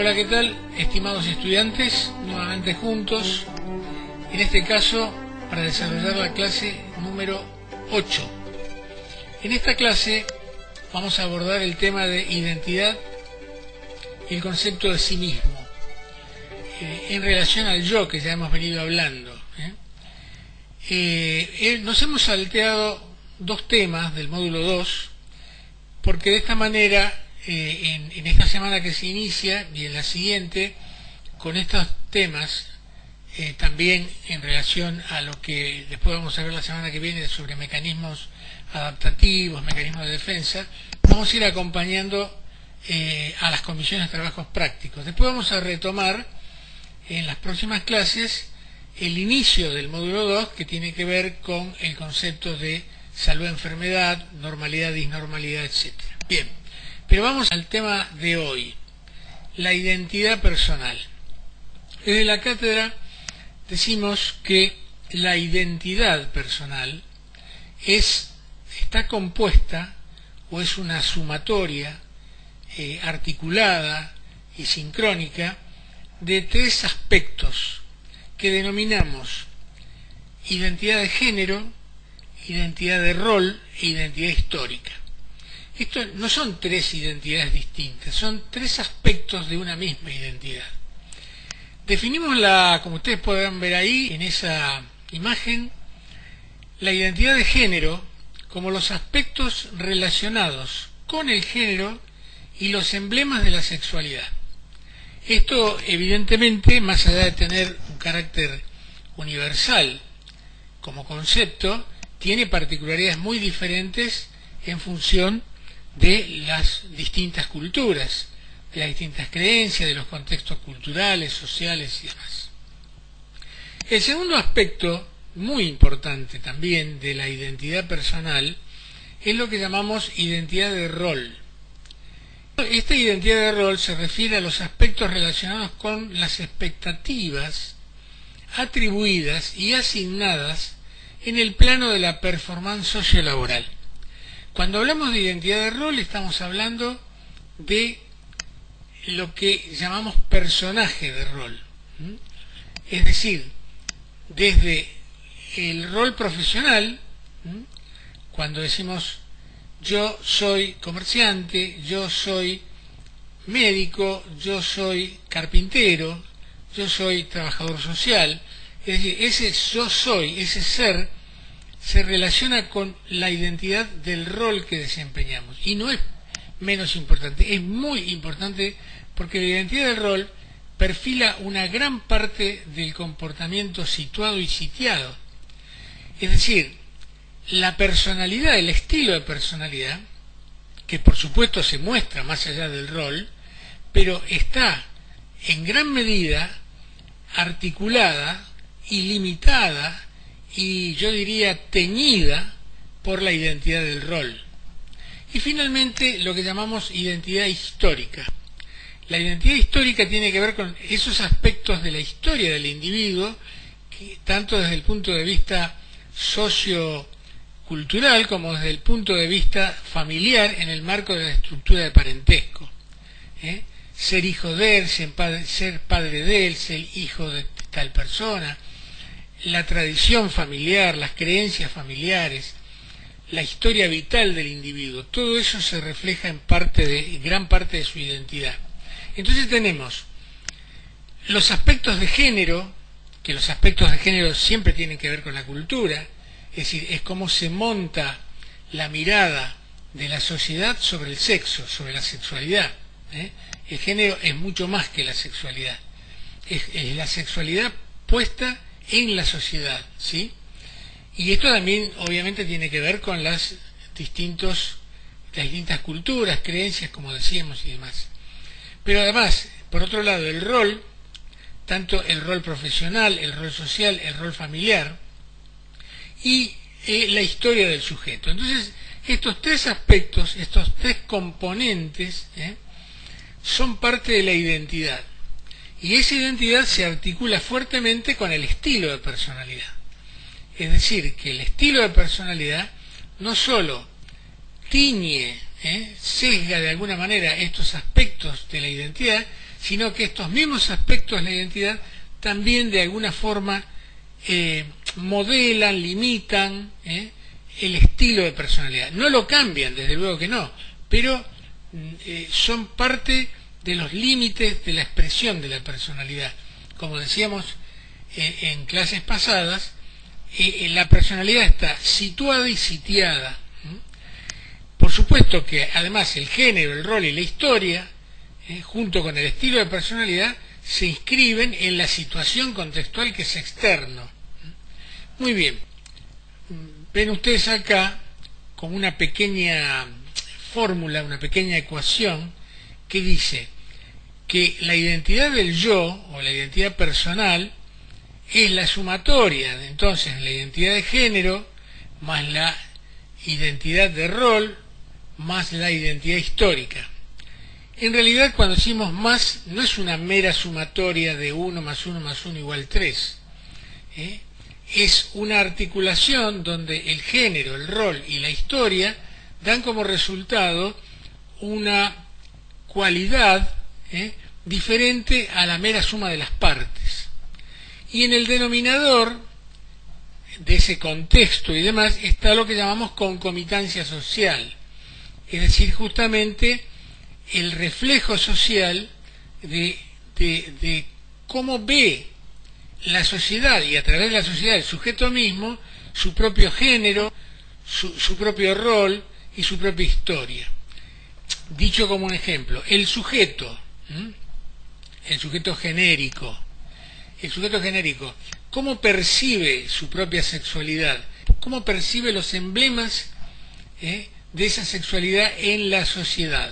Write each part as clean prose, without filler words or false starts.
Hola, ¿qué tal, estimados estudiantes? Nuevamente juntos, en este caso para desarrollar la clase número 8. En esta clase vamos a abordar el tema de identidad y el concepto de sí mismo, en relación al yo que ya hemos venido hablando. Nos hemos salteado dos temas del módulo 2, porque de esta manera en esta semana que se inicia y en la siguiente, con estos temas, también en relación a lo que después vamos a ver la semana que viene sobre mecanismos adaptativos, mecanismos de defensa, vamos a ir acompañando a las comisiones de trabajos prácticos. Después vamos a retomar en las próximas clases el inicio del módulo 2, que tiene que ver con el concepto de salud-enfermedad, normalidad, disnormalidad, etc. Bien. Pero vamos al tema de hoy, la identidad personal. Desde la cátedra decimos que la identidad personal está compuesta o es una sumatoria articulada y sincrónica de tres aspectos que denominamos identidad de género, identidad de rol e identidad histórica. Esto no son tres identidades distintas, son tres aspectos de una misma identidad. Definimos como ustedes podrán ver ahí en esa imagen, la identidad de género como los aspectos relacionados con el género y los emblemas de la sexualidad. Esto, evidentemente, más allá de tener un carácter universal como concepto, tiene particularidades muy diferentes en función de las distintas culturas, de las distintas creencias, de los contextos culturales, sociales y demás. El segundo aspecto, muy importante también, de la identidad personal, es lo que llamamos identidad de rol. Esta identidad de rol se refiere a los aspectos relacionados con las expectativas atribuidas y asignadas en el plano de la performance sociolaboral. Cuando hablamos de identidad de rol estamos hablando de lo que llamamos personaje de rol, es decir, desde el rol profesional, cuando decimos yo soy comerciante, yo soy médico, yo soy carpintero, yo soy trabajador social, es decir, ese yo soy, ese ser, se relaciona con la identidad del rol que desempeñamos. Y no es menos importante, es muy importante, porque la identidad del rol perfila una gran parte del comportamiento situado y sitiado. Es decir, la personalidad, el estilo de personalidad, que por supuesto se muestra más allá del rol, pero está en gran medida articulada y limitada y yo diría teñida por la identidad del rol. Y finalmente lo que llamamos identidad histórica. La identidad histórica tiene que ver con esos aspectos de la historia del individuo, que, tanto desde el punto de vista sociocultural como desde el punto de vista familiar en el marco de la estructura de parentesco. Ser hijo de él, ser padre de él, ser hijo de tal persona, la tradición familiar, las creencias familiares, la historia vital del individuo, todo eso se refleja en gran parte de su identidad. Entonces tenemos los aspectos de género, que los aspectos de género siempre tienen que ver con la cultura, es decir, es cómo se monta la mirada de la sociedad sobre el sexo, sobre la sexualidad. El género es mucho más que la sexualidad, es la sexualidad puesta en la sociedad, ¿sí? Y esto también obviamente tiene que ver con las distintas culturas, creencias, como decíamos, y demás. Pero además, por otro lado, el rol, tanto el rol profesional, el rol social, el rol familiar y la historia del sujeto. Entonces, estos tres aspectos, estos tres componentes, son parte de la identidad. Y esa identidad se articula fuertemente con el estilo de personalidad. Es decir, que el estilo de personalidad no solo tiñe sesga de alguna manera estos aspectos de la identidad, sino que estos mismos aspectos de la identidad también de alguna forma modelan, limitan el estilo de personalidad. No lo cambian, desde luego que no, pero son parte de los límites de la expresión de la personalidad. Como decíamos en clases pasadas, la personalidad está situada y sitiada. Por supuesto que además el género, el rol y la historia, junto con el estilo de personalidad, se inscriben en la situación contextual que es externo. Muy bien, ven ustedes acá como una pequeña fórmula, una pequeña ecuación que dice que la identidad del yo o la identidad personal es la sumatoria, entonces la identidad de género más la identidad de rol más la identidad histórica. En realidad, cuando decimos más, no es una mera sumatoria de 1 más 1 más 1 igual 3. Es una articulación donde el género, el rol y la historia dan como resultado una cualidad diferente a la mera suma de las partes. Y en el denominador de ese contexto y demás está lo que llamamos concomitancia social, es decir, justamente el reflejo social de cómo ve la sociedad y a través de la sociedad el sujeto mismo, su propio género, su propio rol y su propia historia. Dicho como un ejemplo, el sujeto genérico, ¿cómo percibe su propia sexualidad? ¿Cómo percibe los emblemas de esa sexualidad en la sociedad?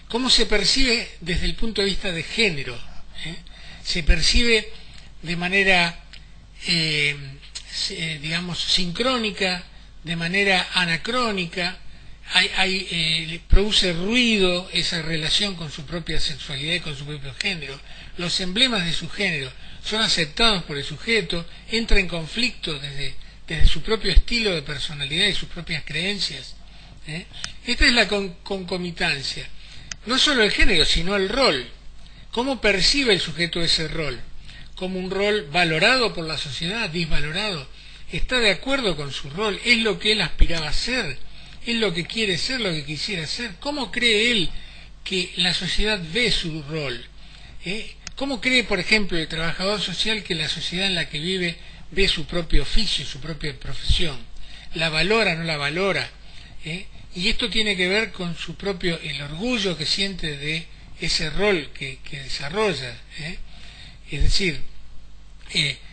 ¿Cómo se percibe desde el punto de vista de género? Se percibe de manera, digamos, sincrónica, de manera anacrónica, produce ruido esa relación con su propia sexualidad y con su propio género. Los emblemas de su género son aceptados por el sujeto, entra en conflicto desde su propio estilo de personalidad y sus propias creencias. Esta es la concomitancia. No solo el género, sino el rol. ¿Cómo percibe el sujeto ese rol? ¿Como un rol valorado por la sociedad, disvalorado? ¿Está de acuerdo con su rol? ¿Es lo que él aspiraba a ser? ¿Es lo que quiere ser, lo que quisiera ser? ¿Cómo cree él que la sociedad ve su rol? ¿Cómo cree, por ejemplo, el trabajador social que la sociedad en la que vive ve su propio oficio, su propia profesión? ¿La valora, no la valora? Y esto tiene que ver con su propio, el orgullo que siente de ese rol que desarrolla. Es decir,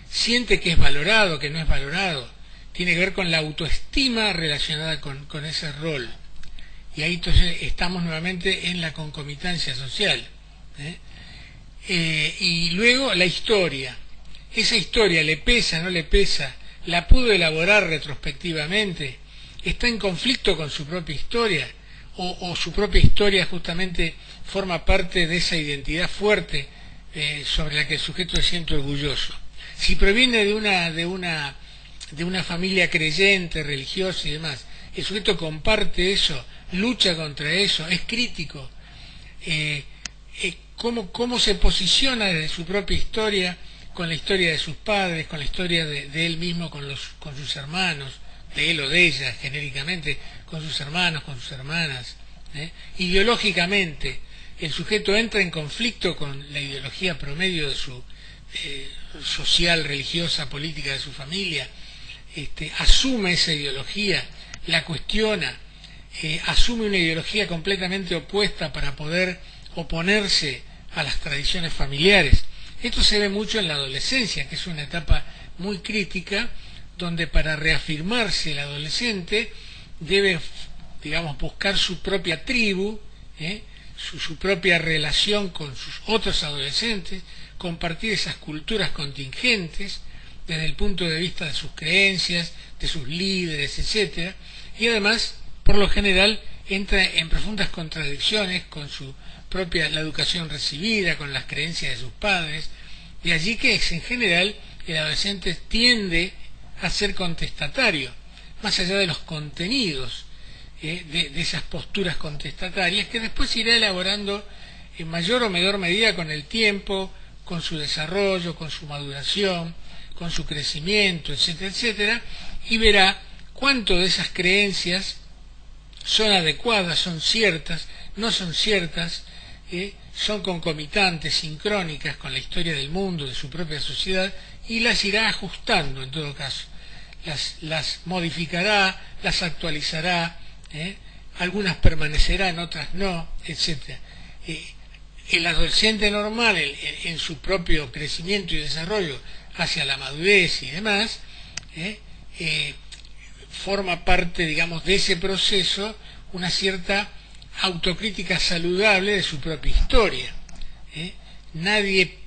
siente que es valorado, que no es valorado. Tiene que ver con la autoestima relacionada con ese rol. Y ahí entonces estamos nuevamente en la concomitancia social. Y luego la historia. Esa historia le pesa, no le pesa, la pudo elaborar retrospectivamente, está en conflicto con su propia historia, o su propia historia justamente forma parte de esa identidad fuerte sobre la que el sujeto se siente orgulloso. Si proviene de una familia creyente, religiosa y demás, el sujeto comparte eso, lucha contra eso, es crítico. ¿Cómo se posiciona desde su propia historia con la historia de sus padres, con la historia de él mismo, con sus hermanos, de él o de ella, genéricamente, con sus hermanos, con sus hermanas? Ideológicamente, el sujeto entra en conflicto con la ideología promedio de su social, religiosa, política de su familia, asume esa ideología, la cuestiona, asume una ideología completamente opuesta para poder oponerse a las tradiciones familiares. Esto se ve mucho en la adolescencia, que es una etapa muy crítica, donde para reafirmarse el adolescente debe, digamos, buscar su propia tribu, su propia relación con sus otros adolescentes, compartir esas culturas contingentes desde el punto de vista de sus creencias, de sus líderes, etcétera, y además, por lo general, entra en profundas contradicciones con la educación recibida, con las creencias de sus padres. De allí que en general el adolescente tiende a ser contestatario, más allá de los contenidos de esas posturas contestatarias, que después se irá elaborando en mayor o menor medida con el tiempo, con su desarrollo, con su maduración, con su crecimiento, etcétera, etcétera, y verá cuánto de esas creencias son adecuadas, son ciertas, no son ciertas, son concomitantes, sincrónicas con la historia del mundo, de su propia sociedad, y las irá ajustando en todo caso. Las modificará, las actualizará, algunas permanecerán, otras no, etcétera. El adolescente normal, en su propio crecimiento y desarrollo hacia la madurez y demás, forma parte, digamos, de ese proceso una cierta autocrítica saludable de su propia historia. Nadie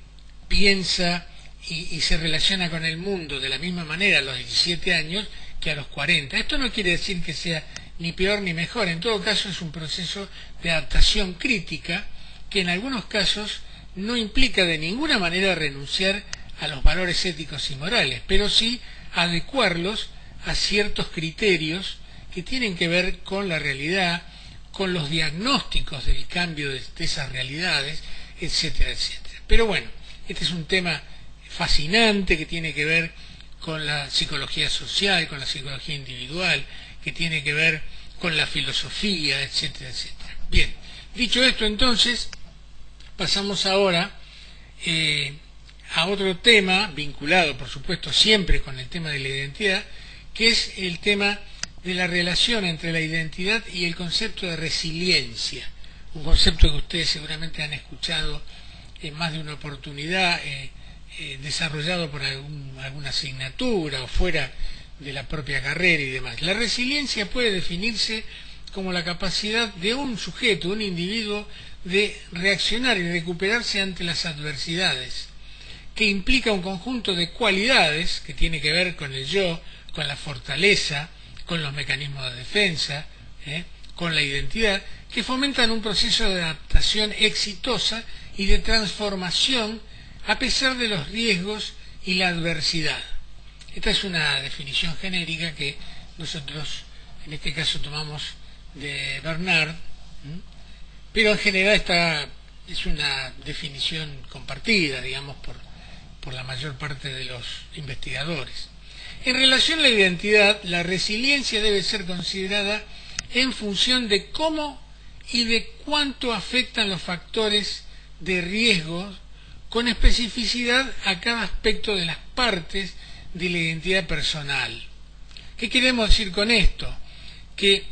piensa y se relaciona con el mundo de la misma manera a los 17 años que a los 40. Esto no quiere decir que sea ni peor ni mejor, en todo caso es un proceso de adaptación crítica que en algunos casos no implica de ninguna manera renunciar a los valores éticos y morales, pero sí adecuarlos a ciertos criterios que tienen que ver con la realidad, con los diagnósticos del cambio de esas realidades, etcétera, etcétera. Pero bueno, este es un tema fascinante que tiene que ver con la psicología social, con la psicología individual, que tiene que ver con la filosofía, etcétera, etcétera. Bien, dicho esto entonces, pasamos ahora a otro tema, vinculado por supuesto siempre con el tema de la identidad, que es el tema de la relación entre la identidad y el concepto de resiliencia, un concepto que ustedes seguramente han escuchado en más de una oportunidad, desarrollado por alguna asignatura o fuera de la propia carrera y demás. La resiliencia puede definirse como la capacidad de un sujeto, un individuo, de reaccionar y recuperarse ante las adversidades, que implica un conjunto de cualidades que tiene que ver con el yo, con la fortaleza, con los mecanismos de defensa, con la identidad, que fomentan un proceso de adaptación exitosa y de transformación a pesar de los riesgos y la adversidad. Esta es una definición genérica que nosotros en este caso tomamos de Bernard, pero en general esta es una definición compartida, digamos, por la mayor parte de los investigadores. En relación a la identidad, la resiliencia debe ser considerada en función de cómo y de cuánto afectan los factores de riesgo con especificidad a cada aspecto de las partes de la identidad personal. ¿Qué queremos decir con esto? Que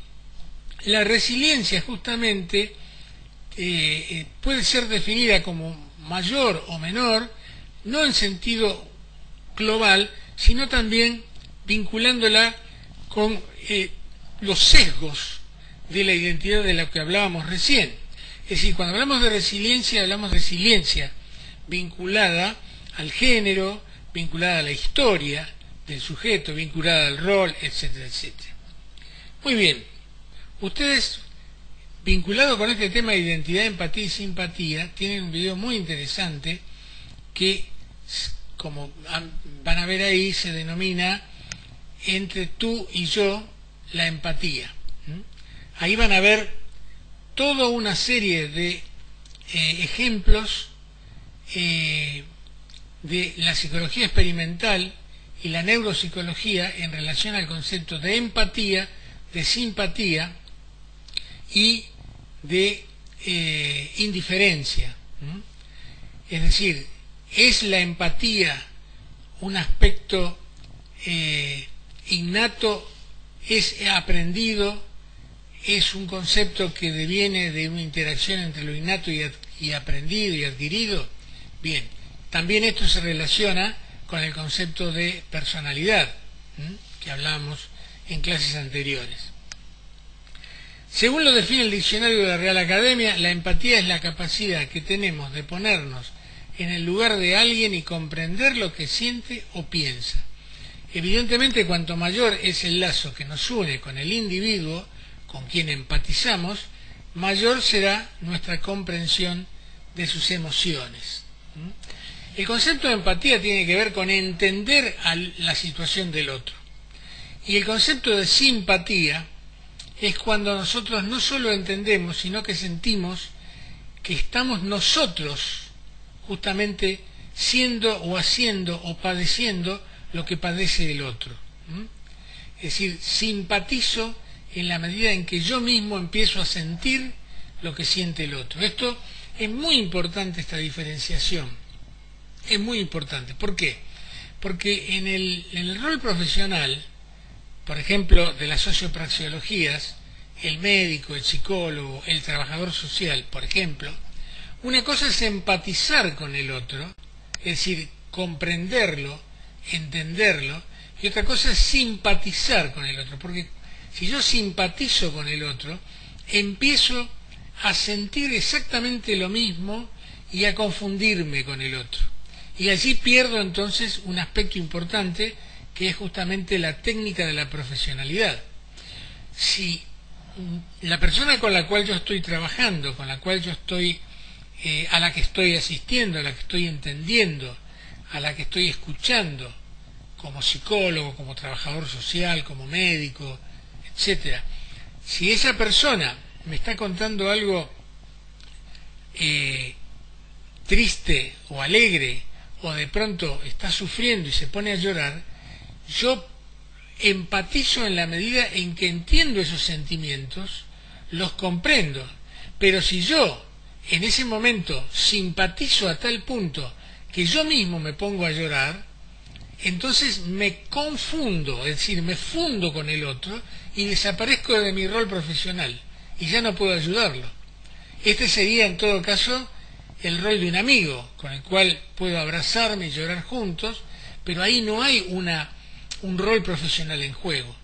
la resiliencia justamente puede ser definida como mayor o menor, no en sentido global, sino también vinculándola con los sesgos de la identidad de la que hablábamos recién. Es decir, cuando hablamos de resiliencia, hablamos de resiliencia vinculada al género, vinculada a la historia del sujeto, vinculada al rol, etcétera, etcétera. Muy bien, ustedes, vinculados con este tema de identidad, empatía y simpatía, tienen un video muy interesante que, como van a ver ahí, se denomina Entre tú y yo, la empatía. Ahí van a ver toda una serie de ejemplos de la psicología experimental y la neuropsicología en relación al concepto de empatía, de simpatía y de indiferencia. Es decir, ¿es la empatía un aspecto innato? ¿Es aprendido? ¿Es un concepto que deviene de una interacción entre lo innato y aprendido y adquirido? Bien, también esto se relaciona con el concepto de personalidad, que hablábamos en clases anteriores. Según lo define el diccionario de la Real Academia, la empatía es la capacidad que tenemos de ponernos en el lugar de alguien y comprender lo que siente o piensa. Evidentemente, cuanto mayor es el lazo que nos une con el individuo con quien empatizamos, mayor será nuestra comprensión de sus emociones. El concepto de empatía tiene que ver con entender la situación del otro. Y el concepto de simpatía es cuando nosotros no solo entendemos, sino que sentimos que estamos nosotros justamente siendo o haciendo o padeciendo lo que padece el otro. Es decir, simpatizo en la medida en que yo mismo empiezo a sentir lo que siente el otro. Esto es muy importante, esta diferenciación. Es muy importante. ¿Por qué? Porque en el rol profesional, por ejemplo, de las sociopraxeologías, el médico, el psicólogo, el trabajador social, por ejemplo, una cosa es empatizar con el otro, es decir, comprenderlo, entenderlo, y otra cosa es simpatizar con el otro, porque si yo simpatizo con el otro, empiezo a sentir exactamente lo mismo y a confundirme con el otro. Y allí pierdo entonces un aspecto importante, que es justamente la técnica de la profesionalidad. Si la persona con la cual yo estoy trabajando, con la cual yo estoy, a la que estoy asistiendo, a la que estoy entendiendo, a la que estoy escuchando, como psicólogo, como trabajador social, como médico, etcétera, si esa persona me está contando algo triste o alegre, o de pronto está sufriendo y se pone a llorar, yo empatizo en la medida en que entiendo esos sentimientos, los comprendo. Pero si yo en ese momento simpatizo a tal punto que yo mismo me pongo a llorar, entonces me confundo, es decir, me fundo con el otro y desaparezco de mi rol profesional y ya no puedo ayudarlo. Este sería en todo caso el rol de un amigo con el cual puedo abrazarme y llorar juntos, pero ahí no hay un rol profesional en juego.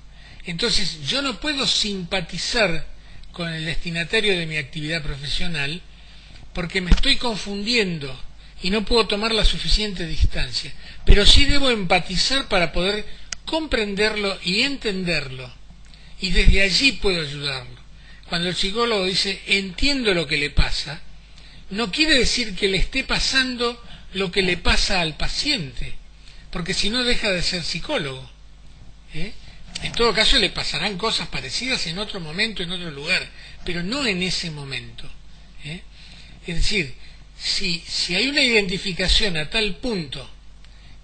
Entonces yo no puedo simpatizar con el destinatario de mi actividad profesional porque me estoy confundiendo y no puedo tomar la suficiente distancia, pero sí debo empatizar para poder comprenderlo y entenderlo, y desde allí puedo ayudarlo. Cuando el psicólogo dice entiendo lo que le pasa, no quiere decir que le esté pasando lo que le pasa al paciente, porque si no deja de ser psicólogo. En todo caso le pasarán cosas parecidas en otro momento, en otro lugar, pero no en ese momento. Es decir, si hay una identificación a tal punto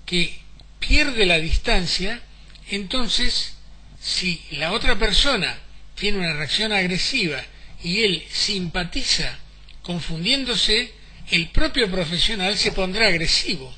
que pierde la distancia, entonces si la otra persona tiene una reacción agresiva y él simpatiza confundiéndose, el propio profesional se pondrá agresivo.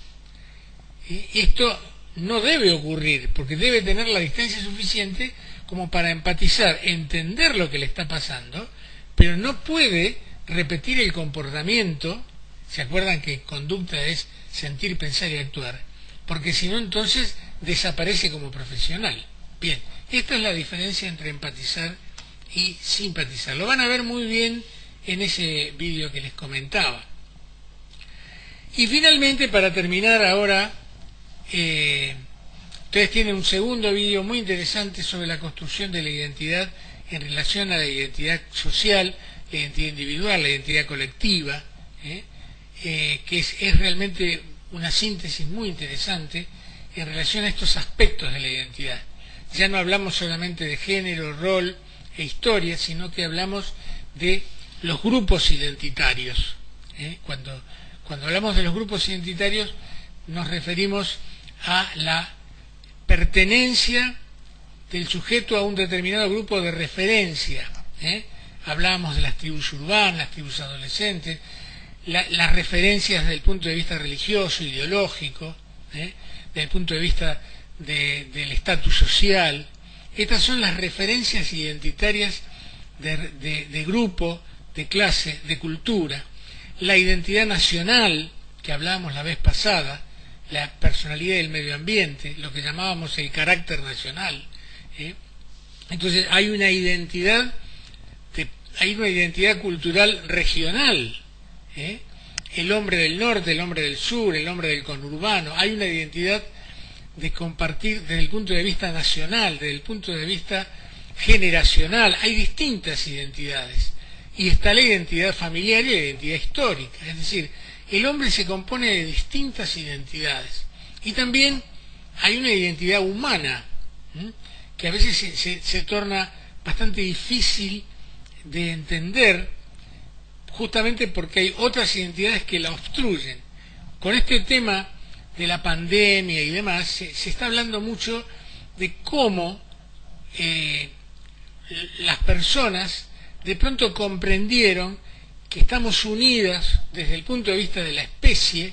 Esto no debe ocurrir, porque debe tener la distancia suficiente como para empatizar, entender lo que le está pasando, pero no puede repetir el comportamiento. ¿Se acuerdan que conducta es sentir, pensar y actuar? Porque si no, entonces desaparece como profesional. Bien, esta es la diferencia entre empatizar y simpatizar. Lo van a ver muy bien en ese vídeo que les comentaba. Y finalmente, para terminar ahora, ustedes tienen un segundo vídeo muy interesante sobre la construcción de la identidad en relación a la identidad social, la identidad individual, la identidad colectiva, que es realmente una síntesis muy interesante en relación a estos aspectos de la identidad. Ya no hablamos solamente de género, rol e historia, sino que hablamos de los grupos identitarios. Cuando hablamos de los grupos identitarios nos referimos a la pertenencia del sujeto a un determinado grupo de referencia. Hablábamos de las tribus urbanas, las tribus adolescentes, las referencias desde el punto de vista religioso, ideológico, desde el punto de vista del estatus social. Estas son las referencias identitarias de grupo, de clase, de cultura. La identidad nacional, que hablábamos la vez pasada, la personalidad del medio ambiente, lo que llamábamos el carácter nacional. Entonces hay una identidad cultural regional. El hombre del norte, el hombre del sur, el hombre del conurbano. Hay una identidad de compartir desde el punto de vista nacional, desde el punto de vista generacional. Hay distintas identidades. Y está la identidad familiar y la identidad histórica. Es decir, el hombre se compone de distintas identidades. Y también hay una identidad humana, que a veces se torna bastante difícil de entender, justamente porque hay otras identidades que la obstruyen. Con este tema de la pandemia y demás, se está hablando mucho de cómo las personas de pronto comprendieron que estamos unidas desde el punto de vista de la especie,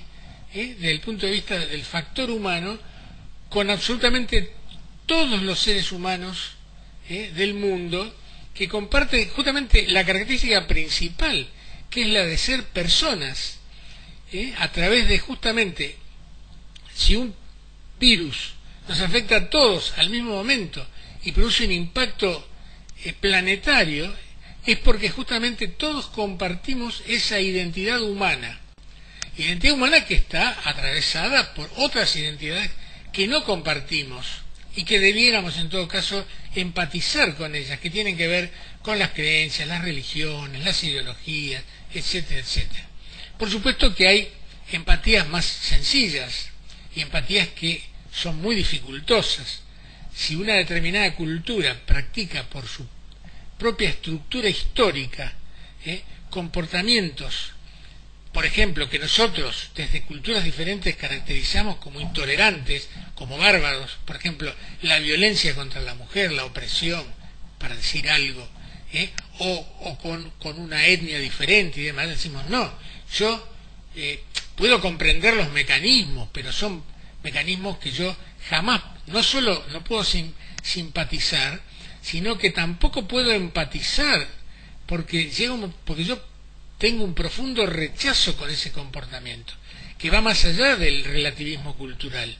desde el punto de vista del factor humano, con absolutamente todos los seres humanos del mundo, que comparten justamente la característica principal, que es la de ser personas, a través de justamente, si un virus nos afecta a todos al mismo momento y produce un impacto planetario, es porque justamente todos compartimos esa identidad humana que está atravesada por otras identidades que no compartimos y que debiéramos en todo caso empatizar con ellas, que tienen que ver con las creencias, las religiones, las ideologías, etcétera, etcétera. Por supuesto que hay empatías más sencillas y empatías que son muy dificultosas. Si una determinada cultura practica por su propia estructura histórica comportamientos, por ejemplo, que nosotros desde culturas diferentes caracterizamos como intolerantes, como bárbaros, por ejemplo, la violencia contra la mujer, la opresión, para decir algo, o con una etnia diferente y demás, decimos, no, yo puedo comprender los mecanismos, pero son mecanismos que yo jamás, no solo no puedo simpatizar, sino que tampoco puedo empatizar, porque yo tengo un profundo rechazo con ese comportamiento, que va más allá del relativismo cultural.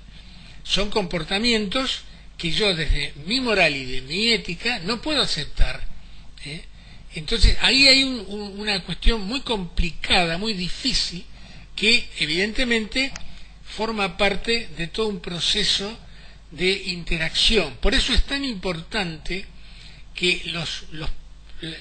Son comportamientos que yo desde mi moral y de mi ética no puedo aceptar. Entonces ahí hay una cuestión muy complicada, muy difícil, que evidentemente forma parte de todo un proceso de interacción. Por eso es tan importante que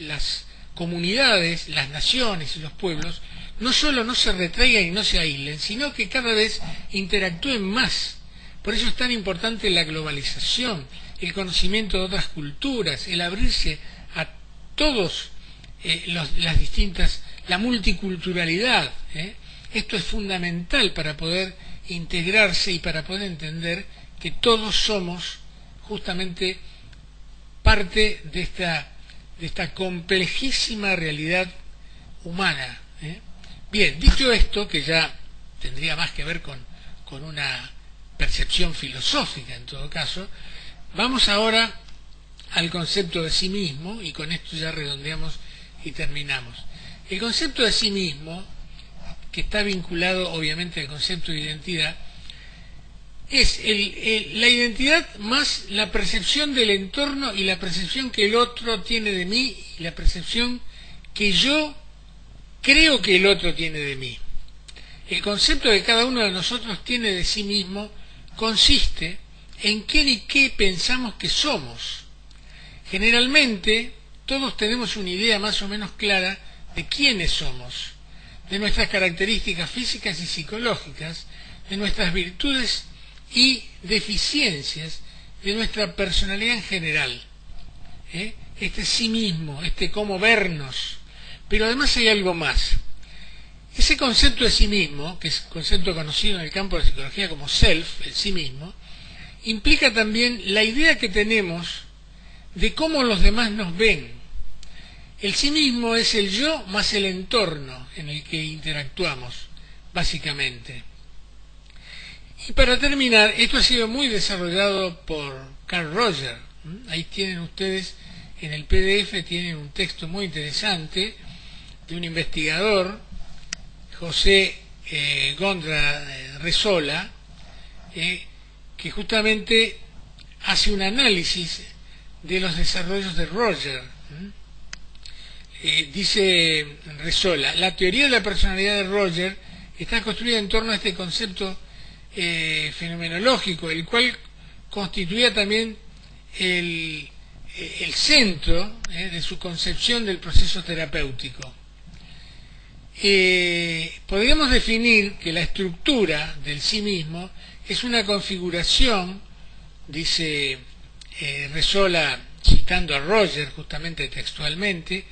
las comunidades, las naciones y los pueblos no solo no se retraigan y no se aíslen, sino que cada vez interactúen más. Por eso es tan importante la globalización, el conocimiento de otras culturas, el abrirse a todos las distintas, la multiculturalidad. Esto es fundamental para poder integrarse y para poder entender que todos somos justamente parte de esta complejísima realidad humana. Bien, dicho esto, que ya tendría más que ver con una percepción filosófica en todo caso, vamos ahora al concepto de sí mismo, y con esto ya redondeamos y terminamos. El concepto de sí mismo, que está vinculado obviamente al concepto de identidad, es la identidad más la percepción del entorno y la percepción que el otro tiene de mí y la percepción que yo creo que el otro tiene de mí. El concepto que cada uno de nosotros tiene de sí mismo consiste en quién y qué pensamos que somos. Generalmente todos tenemos una idea más o menos clara de quiénes somos, de nuestras características físicas y psicológicas, de nuestras virtudes y deficiencias, de nuestra personalidad en general. Este sí mismo, este cómo vernos. Pero además hay algo más. Ese concepto de sí mismo, que es un concepto conocido en el campo de la psicología como self, el sí mismo, implica también la idea que tenemos de cómo los demás nos ven. El sí mismo es el yo más el entorno en el que interactuamos, básicamente. Y para terminar, esto ha sido muy desarrollado por Carl Rogers. Ahí tienen ustedes, en el PDF, tienen un texto muy interesante de un investigador, José Gondra Resola, que justamente hace un análisis de los desarrollos de Rogers. Dice Resola, la teoría de la personalidad de Rogers está construida en torno a este concepto fenomenológico, el cual constituía también el centro de su concepción del proceso terapéutico. Podríamos definir que la estructura del sí mismo es una configuración, dice Resola citando a Roger justamente textualmente,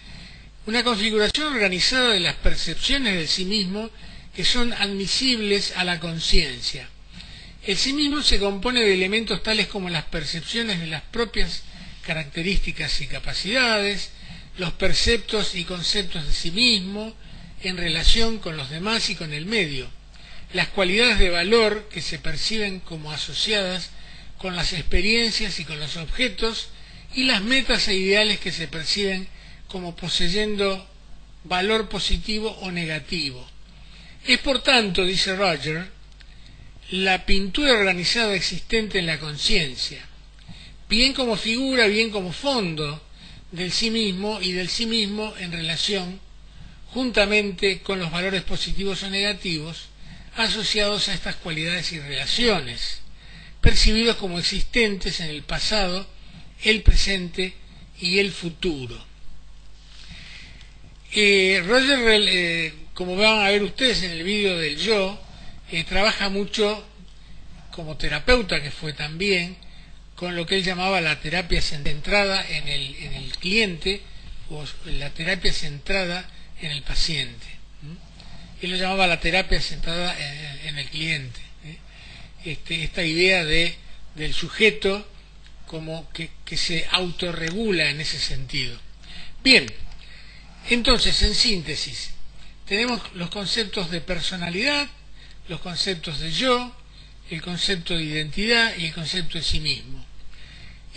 una configuración organizada de las percepciones del sí mismo que son admisibles a la conciencia. El sí mismo se compone de elementos tales como las percepciones de las propias características y capacidades, los perceptos y conceptos de sí mismo en relación con los demás y con el medio, las cualidades de valor que se perciben como asociadas con las experiencias y con los objetos, y las metas e ideales que se perciben como poseyendo valor positivo o negativo. Es por tanto, dice Roger, la pintura organizada existente en la conciencia, bien como figura, bien como fondo del sí mismo y del sí mismo en relación juntamente con los valores positivos o negativos asociados a estas cualidades y relaciones, percibidos como existentes en el pasado, el presente y el futuro. Roger, como van a ver ustedes en el vídeo del yo, trabaja mucho como terapeuta, que fue también, con lo que él llamaba la terapia centrada en el cliente, o la terapia centrada en el paciente. Él lo llamaba la terapia centrada en el cliente. Esta idea del sujeto como que se autorregula en ese sentido. Bien, entonces, en síntesis, tenemos los conceptos de personalidad, los conceptos de yo, el concepto de identidad y el concepto de sí mismo.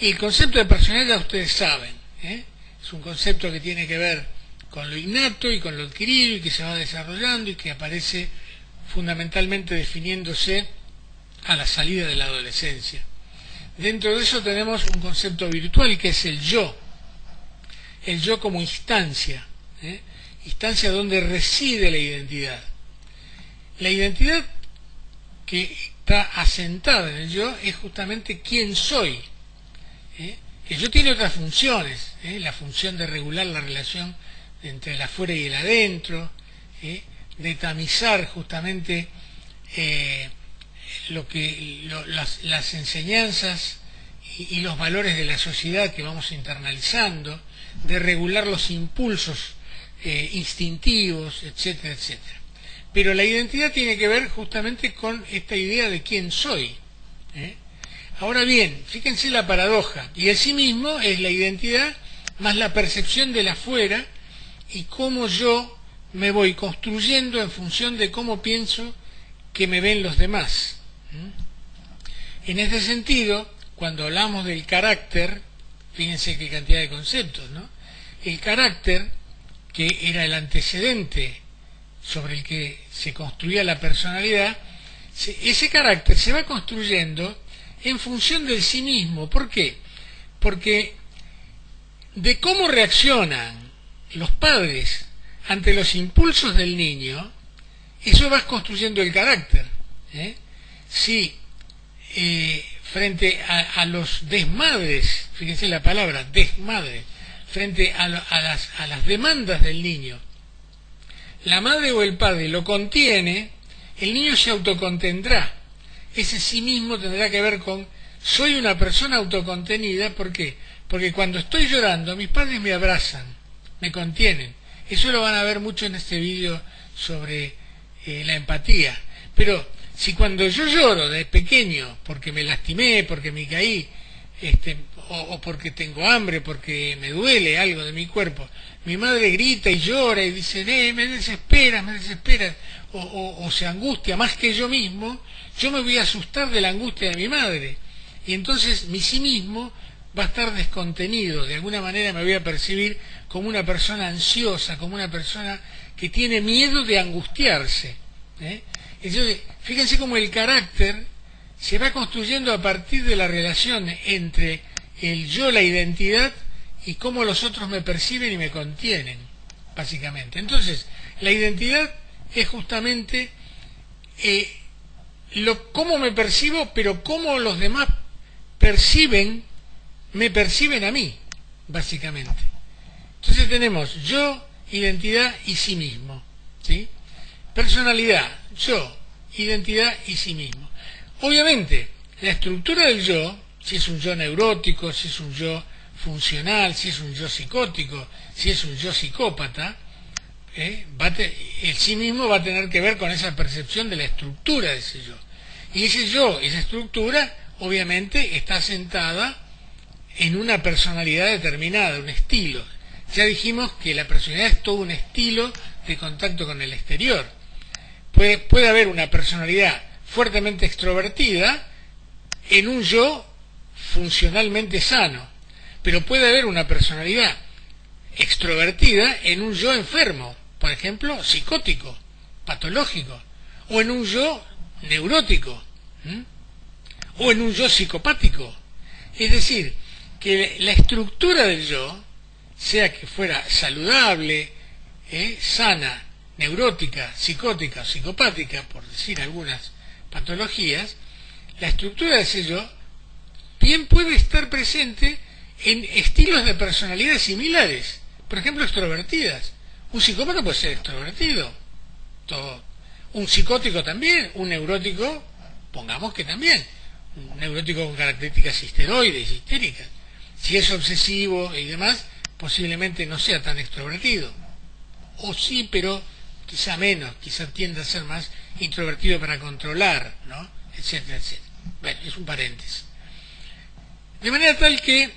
Y el concepto de personalidad, ustedes saben, es un concepto que tiene que ver con lo innato y con lo adquirido y que se va desarrollando y que aparece fundamentalmente definiéndose a la salida de la adolescencia. Dentro de eso tenemos un concepto virtual que es el yo como instancia, instancia donde reside la identidad. La identidad que está asentada en el yo es justamente quién soy. El yo tiene otras funciones, la función de regular la relación entre el afuera y el adentro, de tamizar justamente las enseñanzas y los valores de la sociedad que vamos internalizando, de regular los impulsos instintivos, etcétera, etcétera. Pero la identidad tiene que ver justamente con esta idea de quién soy. Ahora bien, fíjense la paradoja, y el sí mismo es la identidad más la percepción del afuera y cómo yo me voy construyendo en función de cómo pienso que me ven los demás. En este sentido, cuando hablamos del carácter, fíjense qué cantidad de conceptos, ¿no? El carácter, que era el antecedente sobre el que se construía la personalidad, ese carácter se va construyendo en función del sí mismo. ¿Por qué? Porque de cómo reaccionan los padres ante los impulsos del niño, eso va construyendo el carácter. Si frente a los desmadres, fíjense la palabra, desmadre, frente a las demandas del niño, la madre o el padre lo contiene, el niño se autocontendrá. Ese sí mismo tendrá que ver con, soy una persona autocontenida. ¿Por qué? Porque cuando estoy llorando, mis padres me abrazan, me contienen. Eso lo van a ver mucho en este vídeo sobre la empatía. Pero si cuando yo lloro de pequeño, porque me lastimé, porque me caí, o porque tengo hambre, porque me duele algo de mi cuerpo, mi madre grita y llora y dice, me desesperas, o se angustia más que yo mismo, yo me voy a asustar de la angustia de mi madre. Y entonces mi sí mismo va a estar descontenido, de alguna manera me voy a percibir como una persona ansiosa, como una persona que tiene miedo de angustiarse. Entonces, fíjense cómo el carácter se va construyendo a partir de la relación entre el yo, la identidad, y cómo los otros me perciben y me contienen, básicamente. Entonces, la identidad es justamente cómo me percibo, pero cómo los demás me perciben a mí, básicamente. Entonces tenemos yo, identidad y sí mismo, ¿sí? Personalidad, yo, identidad y sí mismo. Obviamente, la estructura del yo, si es un yo neurótico, si es un yo funcional, si es un yo psicótico, si es un yo psicópata, el sí mismo va a tener que ver con esa percepción de la estructura de ese yo. Y ese yo, esa estructura, obviamente está sentada en una personalidad determinada, un estilo. Ya dijimos que la personalidad es todo un estilo de contacto con el exterior. Puede haber una personalidad fuertemente extrovertida en un yo funcionalmente sano, pero puede haber una personalidad extrovertida en un yo enfermo, por ejemplo, psicótico, patológico, o en un yo neurótico, o en un yo psicopático. Es decir, que la estructura del yo, sea que fuera saludable, sana, neurótica, psicótica, psicopática, por decir algunas patologías, la estructura de ese yo bien puede estar presente en estilos de personalidad similares, por ejemplo, extrovertidas. Un psicópata puede ser extrovertido, un psicótico también, un neurótico, pongamos que también, un neurótico con características histeroides, histéricas. Si es obsesivo y demás, posiblemente no sea tan extrovertido. O sí, pero quizá menos, quizá tienda a ser más introvertido para controlar, ¿no? Etcétera, etcétera. Bueno, es un paréntesis. De manera tal que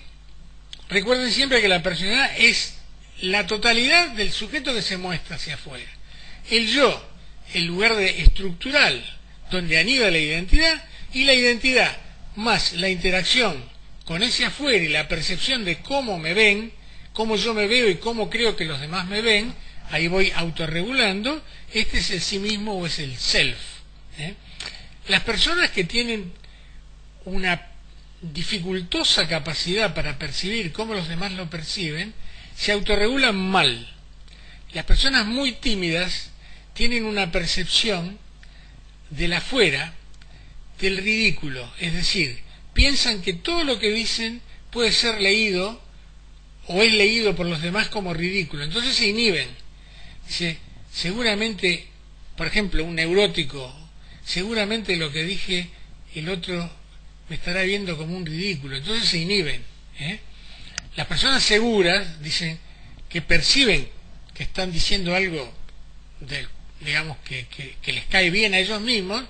recuerden siempre que la personalidad es la totalidad del sujeto que se muestra hacia afuera. El yo, el lugar estructural donde anida la identidad, y la identidad más la interacción con ese afuera y la percepción de cómo me ven, cómo yo me veo y cómo creo que los demás me ven, ahí voy autorregulando. Este es el sí mismo o es el self. Las personas que tienen una dificultosa capacidad para percibir cómo los demás lo perciben, se autorregulan mal. Las personas muy tímidas tienen una percepción del afuera, del ridículo, es decir, piensan que todo lo que dicen puede ser leído o es leído por los demás como ridículo, entonces se inhiben. Dice, seguramente, por ejemplo, un neurótico, seguramente lo que dije el otro me estará viendo como un ridículo, entonces se inhiben. Las personas seguras dicen que perciben que están diciendo algo digamos que les cae bien a ellos mismos,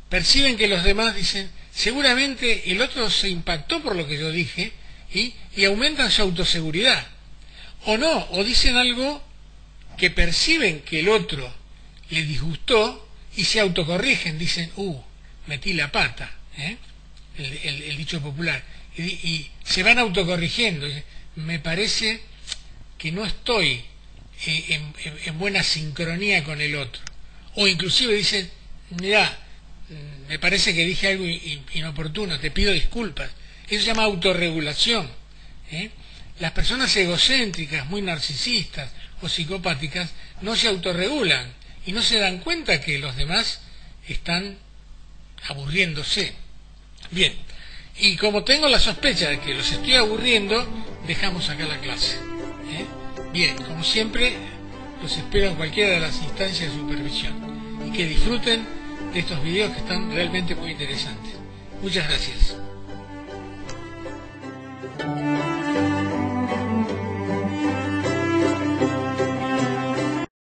perciben que los demás dicen, seguramente el otro se impactó por lo que yo dije, y aumentan su autoseguridad. O no, o dicen algo que perciben que el otro les disgustó y se autocorrigen, dicen, metí la pata, el dicho popular, y se van autocorrigiendo. Me parece que no estoy en buena sincronía con el otro. O inclusive dicen, mirá, me parece que dije algo inoportuno, te pido disculpas. Eso se llama autorregulación. Las personas egocéntricas, muy narcisistas o psicopáticas, no se autorregulan y no se dan cuenta que los demás están aburriéndose. Bien, y como tengo la sospecha de que los estoy aburriendo, dejamos acá la clase. Bien, como siempre, los espero en cualquiera de las instancias de supervisión y que disfruten de estos videos que están realmente muy interesantes. Muchas gracias.